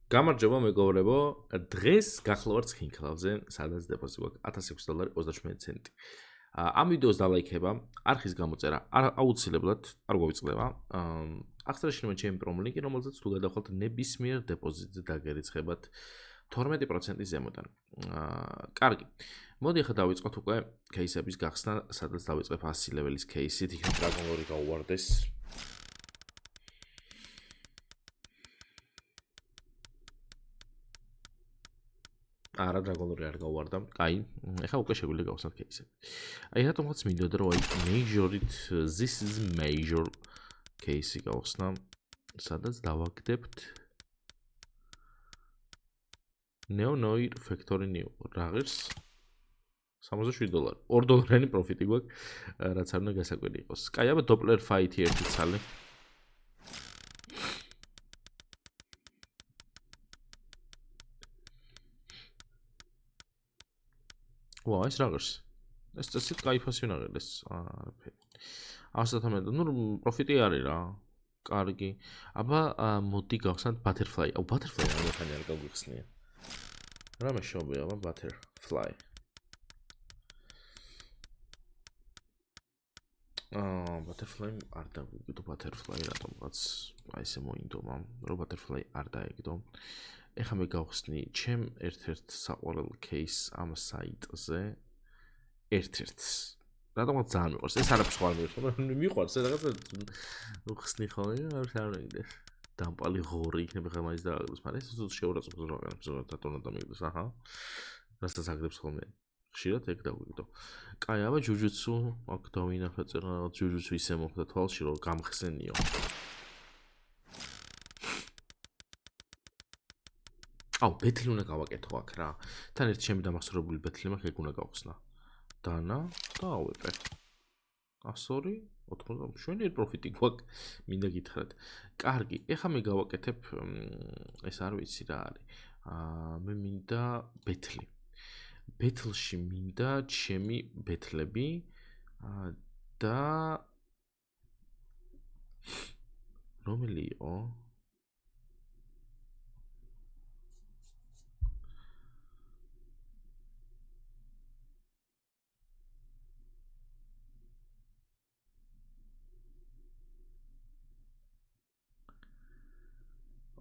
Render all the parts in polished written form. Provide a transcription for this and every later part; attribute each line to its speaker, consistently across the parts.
Speaker 1: გამარჯობა მეგობრებო, დღეს გახლავართ Skin Club-ზე, სადაც დეპოზიტი გვაქვს $1006.38. ამ ვიდეოს დალაიქება, არხის გამოწერა აუცილებლად არ გვაიწყდება. აღწერაში მე ჩემი პრომო ლინკი, რომელზეც თუ გადავხვალთ ნებისმიერ დეპოზიტზე დაგერიცხებათ 12% ზემოდან. კარგი. მოდი ახლა დავიწყოთ უკვე кейსების გახსნა, სადაც დავიწყებ 100 ლეველის кейსით, იქ Dragon Lore გაუვარდეს. არა Dragon Lore არ გავარდა. კაი, ეხლა უკვე შეგვიძლია გავხსნათ кейსები. აი რატომღაც მინდოდა რომ აი major-ით this is major кейსი გავხსნა, სადაც დავაგდებთ Neo Noir Factory New. რა ღირს? $67. $2 პროფიტი გვაქვს, რაც არ უნდა გასაკვირი იყოს. კაი, აბა Doppler Fight-ი ერთი ცალი. ვა, ეს რა ღირს? ეს წესით кайფასი უნდა ღირდეს. არაფერი. 113. ნუ პროფიტი არის რა. კარგი. აბა მოდი გავხსნათ Butterfly. აუ Butterfly ამერიკანი არ გაგვიხსნია. რა მეშობია აბა Butterfly. Butterfly არ დაგვიგდო Butterfly რატომღაც აი ესე მოინდომა რომ Butterfly არ დაეგდო. ეხლა მე გავხსნი ჩემ ერთ-ერთ საყვარელ кейს ამ საიტზე ერთ-ერთს. რატომღაც ძალიან მიყვარს. ეს არაფერს ხარ მიყვარს, რაღაცა უხსნი ხოლმე, არ მეგდეს. დამპალი ღორი იქნება ხა მაინც დააგდოს, მაგრამ ეს უცოდ შეურაცხყოფს რა განებს რატომ დამიგდოს, აჰა. რასაც აგდებს ხოლმე. ხშირად ეგ დაგვიგდო. კაი, აბა ჯუჯუცუ აქ დავინახე წერა რაღაც ჯუჯუცუ ისე მოხდა თვალში რომ გამხსენიო. აუ, ბეთლი უნდა გავაკეთო აქ რა. თან ერთ ჩემი დამახსოვრებული ბეთლი მაქვს, ეგ უნდა გავხსნა. დანა და ავეპე. 102, 80, შვენიერ პროფიტი გვაქვს, მინდა გითხრათ. კარგი, ეხლა მე გავაკეთებ ეს არ ვიცი რა არის. მე მინდა ბეთლი. ბეთლში მინდა ჩემი ბეთლები და რომელი იყო?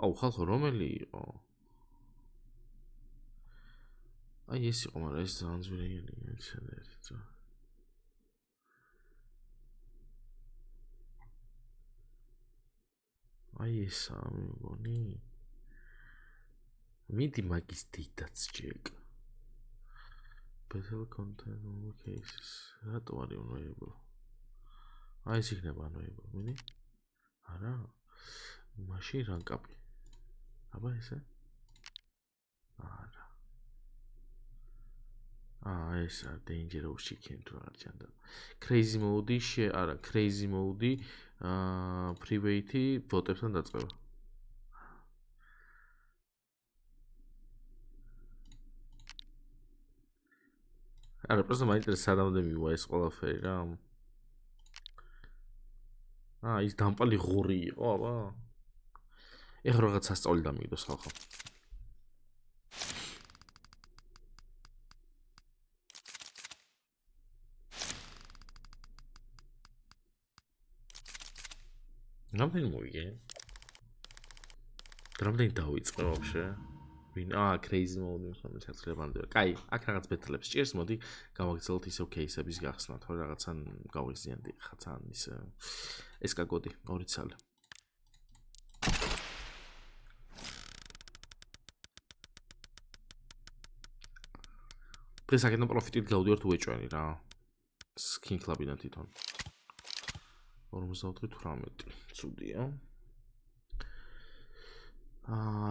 Speaker 1: აუ ხალხო რომელი იყო? აი ეს იყო, მაგრამ ეს ძალიან ძვირიანია, ეცადეთ. აი ესა მეგონი. მიდი მაგის დიდაც ჯეკ. Battle content cases. რატო არის unavailable? აი ეს იქნება unavailable, მიდი. არა. მაშინ რანკაპი. აბა ესე? არა. ეს არ dangerous chicken თუ არ ჩანდა. Crazy mode არა, crazy mode private ბოტებთან დაწყება. არა, просто მაინტერესებს სადამდე მივა ეს ყველაფერი რა. ის დამპალი ღორი იყო, აბა. ეხლა რაღაც სასწაული დამიგდოს ხალხო. რამდენი მოვიგე? რამდენი დავიწყე ვაფშე? Crazy mode ხომ შეცვლებამდე. კაი, აქ რაღაც ბეთლებს ჭირს, მოდი გავაგრძელოთ ისევ кейსების გახსნა, თორე რაღაცან გავიზიანდი ხა ძალიან ის ესკაგოდი 2 ცალი. დღეს აქედან პროფიტით გავდივართ უეჭვენი რა. Skin Club-იდან თვითონ. 54-18. ცუდია.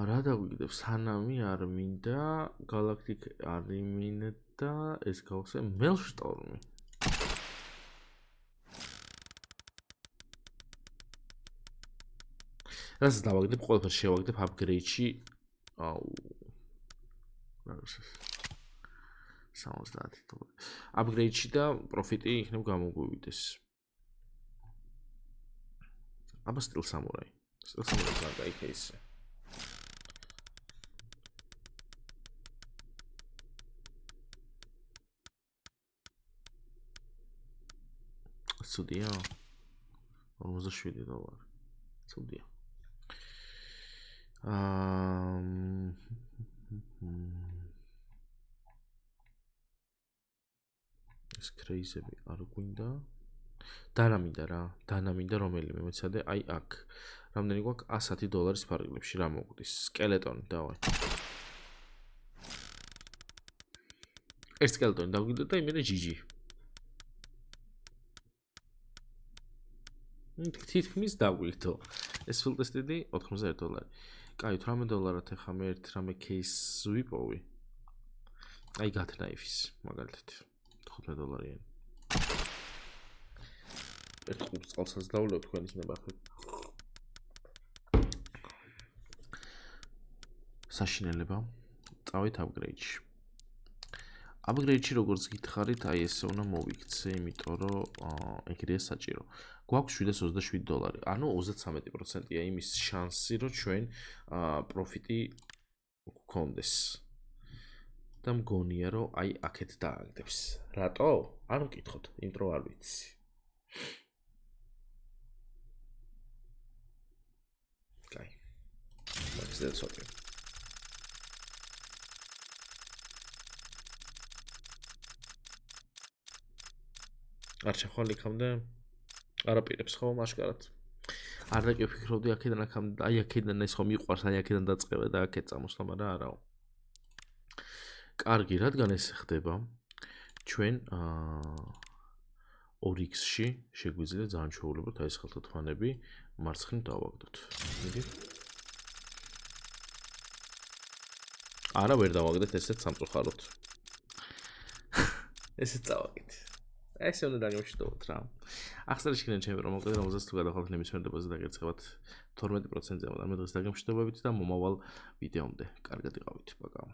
Speaker 1: რა დაგვიგდებს? სანამი არ მინდა, Galactic არ მინდა, ეს გავხსე Maelstrom-ი. რასაც დავაგდებ, ყველაფერს შევაგდებ upgrade-ში. აუ. რა გასა 70. Upgrade-ში და პროფიტი იქნებ გამოგვივიდეს. აბა Steel Samurai. Steel Samurai ძალიან კაი кейსია. ცუდია 47 დოლარი ცუდია ეს კრეიზები არ გვინდა დანამინდა რა დანამინდა რომელიმე მეცადე აი აქ რამდენი გვაქვს 110 დოლარის ფარგლებში რა მოგვდის სკელეტონი დავაი ეს სკელეტონი დავგვიდოთ და იმენა GG თითქმის დაგვიქთო ეს ფილტესტიდი 91 დოლარი კაი 18 დოლარად ეხა მე ერთ რამე кейს ვიპოვი აი გათნაიფის მაგალითად 15 დოლარიანი ერთ ყურს წყალსაც დავლევ თქვენ იქნება ახლა საშინელება წავით აპგრეიდში აპგრეიდში როგორც გითხარით აი ესე უნდა მოვიქცე იმიტომ რომ ეგრეა საჭირო გვაქვს 727 დოლარი ანუ 33%-ია იმის შანსი რომ ჩვენ პროფიტი გქონდეს და მგონია რომ აი აქეთ დააგდებს რატო არ მკითხოთ იმიტომ რომ არ ვიცი კაი მაგის და ცოტა არ შეხვალ იქამდე არაპირებს ხო მაშკარად არ დაგიფიქრობდი აქედან აქამდე აი აქედან ეს ხო მიყვარს აი აქედან დაწყება და აქეთ წამოსვლა მაგრამ არაო კარგი რადგან ეს ხდება ჩვენ 2x-ში შეგვიძლია ძალიან ჩვეულებრივ აი ეს ხელთათმანები მარცხნივ დავაგდოთ მიდი არა ვერ დავაგდეთ ესეც სამწუხაროდ ესეც წავაგეთ ესე უნდა დაგემშვიდობოთ რა ახსნა შეგიძლია ჩემი პრომოკოდი რომელზეც თუ გადახვალთ ნებისმიერ დაგერცხებათ 12%-ზე ამოდან მე დღეს დაგემშვიდობებით და მომავალ ვიდეომდე კარგად იყავით პაკა